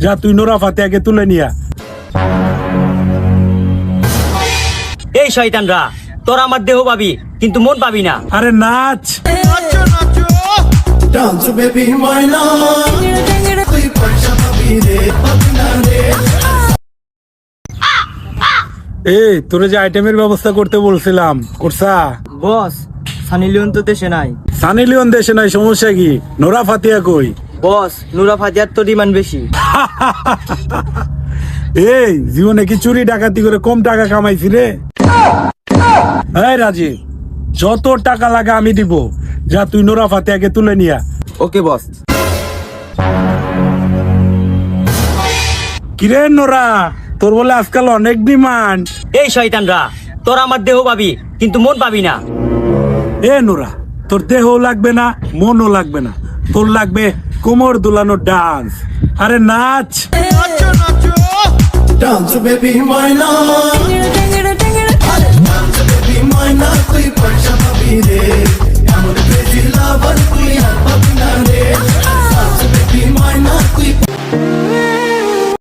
যা তুই নোরা ফাতেহাকে তুলে নিয়া। এই শয়তানরা, তোরা আমার দেহ পাবি কিন্তু মন পাবি না। আরে নাচ। Dance baby my love তুই পয়সা পাবি রে পাবি না রে। এই তোরে যে আইটেমের ব্যবস্থা করতে বলছিলাম করছা? বস, সানি লিওন তো দেশে নাই। সানি লিওন দেশে নাই, সমস্যা কি? নোরা ফাতেহা কই? বস, নুরা ফাতিহার তো ডিমান্ড বেশি। এই জীবনে কি চুরি ডাকাতি করে কম টাকা কামাইছি রে? এই রাজীব, যত টাকা লাগে আমি দিব। যা তুই নোরা ফাতেহাকে তুলে নিয়া। ওকে বস। কিরে নোরা, তোর বলে আজকাল অনেক ডিমান্ড। এই শয়তানরা, তোরা আমার দেহ পাবি কিন্তু মন পাবি না। এ নোরা, তোর দেহ লাগবে না, মনও লাগবে না, তোর লাগবে কোমর দুলানো ডান্স। আরে নাচ। Dance baby my love